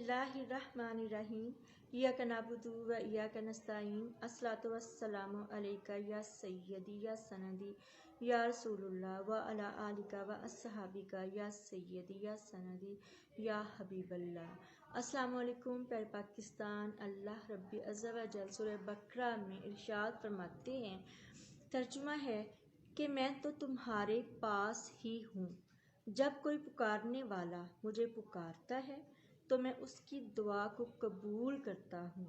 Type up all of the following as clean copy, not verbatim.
बिस्मिल्लाहिर्रहमानिर्रहीम इय्याका नअबुदु व इय्याका नस्तईन अस्सलातु वस्सलामु अलैका या सय्यदी या सनदी या रसूलुल्लाह व अला आलिका व अस्सहाबिका या सय्यदी या सनदी या हबीबल्लाह। अस्सलामु अलैकुम प्यारे पाकिस्तान। अल्लाह रब्बी अज़्ज़ा व जल सूरह बकरा में इरशाद फरमाते हैं, तर्जुमा है कि मैं तो तुम्हारे पास ही हूँ। जब कोई पुकारने वाला मुझे पुकारता है तो मैं उसकी दुआ को कबूल करता हूँ।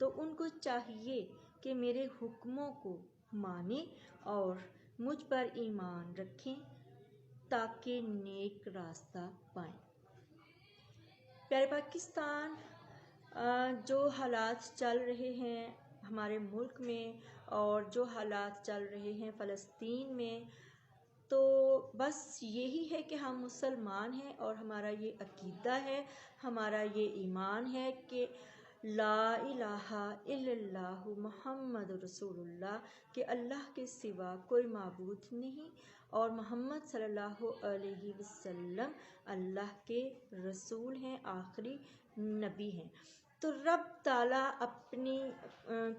तो उनको चाहिए कि मेरे हुक्मों को माने और मुझ पर ईमान रखें ताकि नेक रास्ता पाएं। प्यारे पाकिस्तान, जो हालात चल रहे हैं हमारे मुल्क में और जो हालात चल रहे हैं फ़लस्तीन में, तो बस यही है कि हम मुसलमान हैं और हमारा ये अकीदा है, हमारा ये ईमान है कि ला इलाहा इल्लल्लाहु मुहम्मद रसूलुल्लाह, कि अल्लाह के सिवा कोई माबूद नहीं और मोहम्मद सल्लल्लाहु अलैहि वसल्लम अल्लाह के रसूल हैं, आखिरी नबी हैं। तो रब ताला अपनी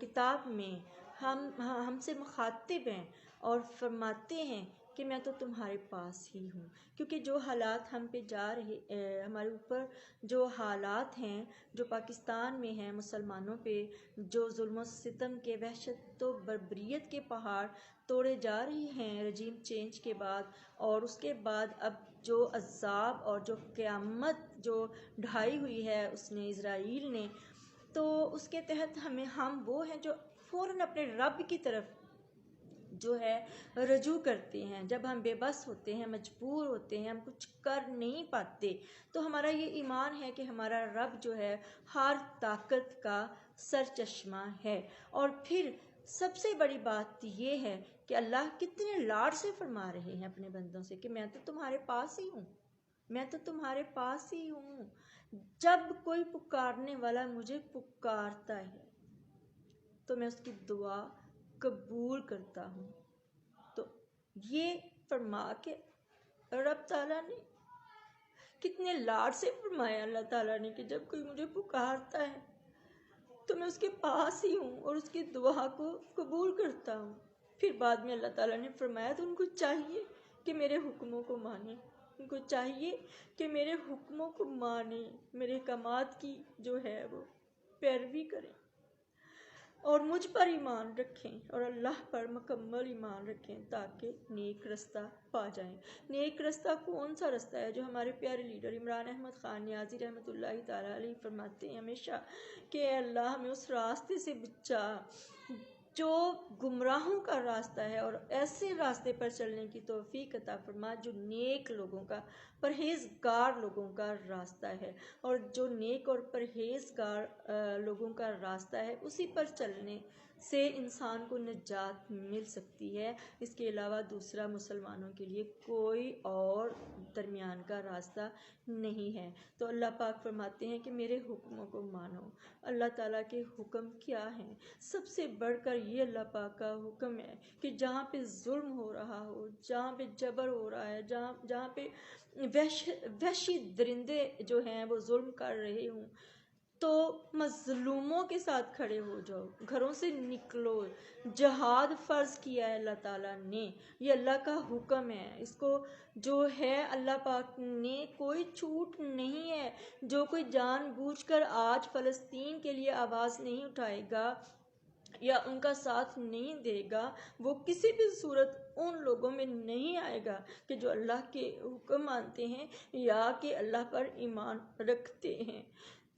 किताब में हमसे मुखातिब हैं और फरमाते हैं कि मैं तो तुम्हारे पास ही हूँ, क्योंकि जो हालात हम पे जा रहे हमारे ऊपर जो हालात हैं, जो पाकिस्तान में हैं, मुसलमानों पे जो जुल्म सितम के वहशत व बर्बरियत के पहाड़ तोड़े जा रहे हैं रजीम चेंज के बाद, और उसके बाद अब जो अज़ाब और जो क़यामत जो ढाई हुई है उसने इज़राइल ने, तो उसके तहत हम वो हैं जो फ़ौरन अपने रब की तरफ जो है रजू करते हैं। जब हम बेबस होते हैं, मजबूर होते हैं, हम कुछ कर नहीं पाते, तो हमारा ये ईमान है कि हमारा रब जो है हर ताकत का सरचश्मा है। और फिर सबसे बड़ी बात ये है कि अल्लाह कितने लाड से फरमा रहे हैं अपने बंदों से कि मैं तो तुम्हारे पास ही हूँ, मैं तो तुम्हारे पास ही हूँ। जब कोई पुकारने वाला मुझे पुकारता है तो मैं उसकी दुआ कबूल करता हूँ। तो ये फरमा के रब ताला ने कितने लाड से फरमाया अल्लाह ताला ने कि जब कोई मुझे पुकारता है तो मैं उसके पास ही हूँ और उसकी दुआ को कबूल करता हूँ। फिर बाद में अल्लाह ताला ने फरमाया तो उनको चाहिए कि मेरे हुक्मों को माने, उनको चाहिए कि मेरे हुक्मों को माने, मेरे अहकामात की जो है वो पैरवी करें और मुझ पर ईमान रखें और अल्लाह पर मुकम्मल ईमान रखें ताकि नेक रास्ता पा जाएं। नेक रास्ता कौन सा रास्ता है? जो हमारे प्यारे लीडर इमरान अहमद ख़ान नियाज़ी रहमतुल्लाहि ताला अलैह फरमाते हैं हमेशा कि अल्लाह हमें उस रास्ते से बचा जो गुमराहों का रास्ता है और ऐसे रास्ते पर चलने की तौफीक अता फरमा जो नेक लोगों का, परहेज़गार लोगों का रास्ता है। और जो नेक और परहेज़गार लोगों का रास्ता है उसी पर चलने से इंसान को निजात मिल सकती है। इसके अलावा दूसरा मुसलमानों के लिए कोई और दरमियान का रास्ता नहीं है। तो अल्लाह पाक फरमाते हैं कि मेरे हुक्मों को मानो। अल्लाह ताला के हुक्म क्या हैं? सबसे बढ़कर ये अल्लाह पाक का हुक्म है कि जहाँ पे जुल्म हो रहा हो, जहाँ पे जबर हो रहा है, जहाँ पे वहशी दरिंदे जो हैं वो जुल्म कर रहे हों, तो मजलूमों के साथ खड़े हो जाओ, घरों से निकलो। जहाद फ़र्ज किया है अल्लाह ताला ने, ये अल्लाह का हुक्म है। इसको जो है अल्लाह पाक ने कोई छूट नहीं है। जो कोई जानबूझकर आज फ़लस्तीन के लिए आवाज़ नहीं उठाएगा या उनका साथ नहीं देगा, वो किसी भी सूरत उन लोगों में नहीं आएगा कि जो अल्लाह के हुक्म मानते हैं या कि अल्लाह पर ईमान रखते हैं।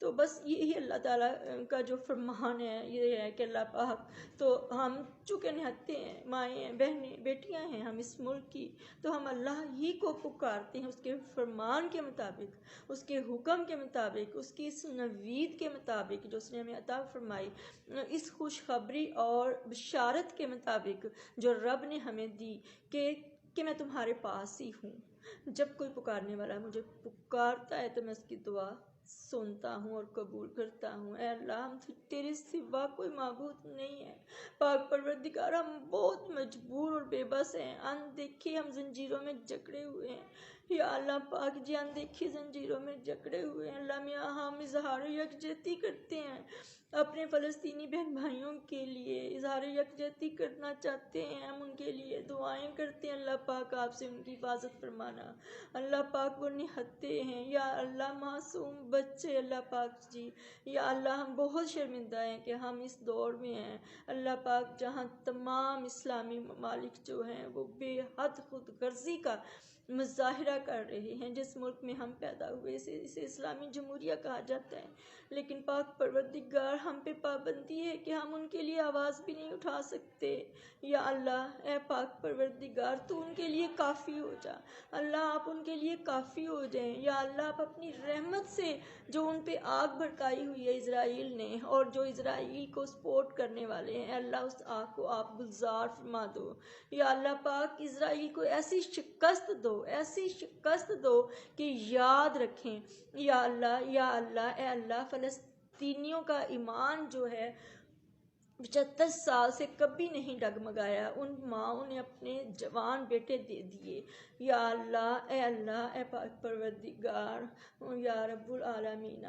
तो बस यही अल्लाह ताला का जो फरमान है ये है कि अल्लाह पाक, तो हम चूँकि निहत्ते हैं, माएँ हैं, बहनें, बेटियाँ हैं हम इस मुल्क की, तो हम अल्लाह ही को पुकारते हैं उसके फरमान के मुताबिक, उसके हुक्म के मुताबिक, उसकी इस नवीद के मुताबिक जो उसने हमें अता फरमाई, इस खुशखबरी और बशारत के मुताबिक जो रब ने हमें दी कि मैं तुम्हारे पास ही हूँ। जब कोई पुकारने वाला मुझे पुकारता है तो मैं उसकी दुआ सुनता हूँ और कबूल करता हूँ। ऐ अल्लाह, हम तेरे सिवा कोई माबूद नहीं है। पाक परवरदिगार, हम बहुत मजबूर और बेबस हैं, अनदेखे हम जंजीरों में जकड़े हुए हैं। یا اللہ پاک جی اندیکھی زنجیروں میں جکڑے ہوئے ہیں اللہ میاں، ہم اظہار یکجہتی کرتے ہیں اپنے فلسطینی بہن بھائیوں کے لیے، اظہار یکجہتی کرنا چاہتے ہیں، ہم ان کے لیے دعائیں کرتے ہیں اللہ پاک آپ سے ان کی حفاظت فرمانا۔ اللہ پاک وہ نہتے ہیں یا اللہ معصوم بچے اللہ پاک جی، یا اللہ ہم بہت شرمندہ ہیں کہ ہم اس دور میں ہیں اللہ پاک جہاں تمام اسلامی ممالک جو ہیں وہ بے حد خود غرضی کا مظاہرہ کر رہے ہیں۔ جس ملک میں ہم پیدا ہوئے اسے اسلامی جمہوریہ کہا جاتا ہے، لیکن پاک پروردگار ہم پہ پابندی ہے کہ ہم ان کے لیے آواز بھی نہیں اٹھا سکتے۔ یا اللہ اے پاک پروردگار تو ان کے لیے کافی ہو جا، اللہ آپ ان کے لیے کافی ہو جائیں۔ یا اللہ آپ اپنی رحمت سے جو ان پہ آگ بھڑکائی ہوئی ہے اسرائیل نے اور جو اسرائیل کو سپورٹ کرنے والے ہیں، اللہ اس آگ کو آپ گلزار فرما دو۔ یا اللہ پاک اسرائیل کو ایسی شکست دو، ایسی شکست دو کہ یاد رکھیں۔ یا اللہ اے اللہ فلسطینیوں کا ایمان جو ہے 75 سال سے کبھی نہیں ڈگمگایا، ان ماؤں نے اپنے جوان بیٹے دے دیے۔ یا اللہ اے پاک پروردگار یا رب العالمین،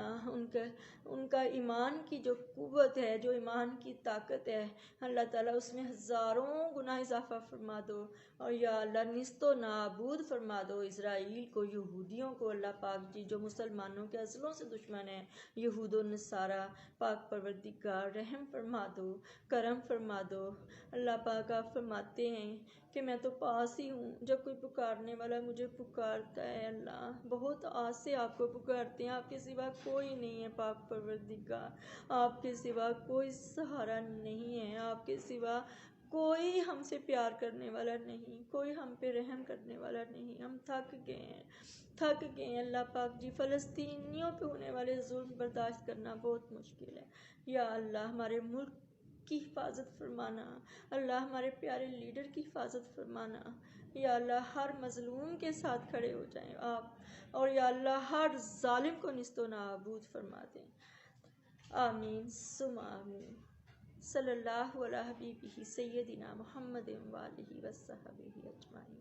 ان کا ایمان کی جو قوت ہے، جو ایمان کی طاقت ہے اللہ تعالیٰ اس میں ہزاروں گنا اضافہ فرما دو، اور یا اللہ نیست و نابود فرما دو اسرائیل کو، یہودیوں کو اللہ پاک جی جو مسلمانوں کے اصلوں سے دشمن ہیں، یہود و نصارہ، پاک پروردگار رحم فرما دو، کرم فرما دو۔ اللہ پاک آپ فرماتے ہیں کہ میں تو پاس ہی ہوں جب کوئی پکارنے والا مجھے پکارتا ہے، اللہ بہت آس سے آپ کو پکارتے ہیں، آپ کے سوا کوئی نہیں ہے پاک پروردگار، آپ کے سوا کوئی سہارا نہیں ہے، آپ کے سوا کوئی ہم سے پیار کرنے والا نہیں، کوئی ہم پہ رحم کرنے والا نہیں، ہم تھک گئے ہیں اللہ پاک جی، فلسطینیوں پہ ہونے والے ظلم برداشت کرنا بہت مشکل ہے۔ یا اللہ ہمارے ملک کی حفاظت فرمانا، اللہ ہمارے پیارے لیڈر کی حفاظت فرمانا، یا اللہ ہر مظلوم کے ساتھ کھڑے ہو جائیں آپ، اور یا اللہ ہر ظالم کو نیست و نابود فرما دیں۔ آمین ثم آمین۔ صلی اللہ علیہ حبیبہ سیدنا محمد و آلہ وصحبہ اجمعین۔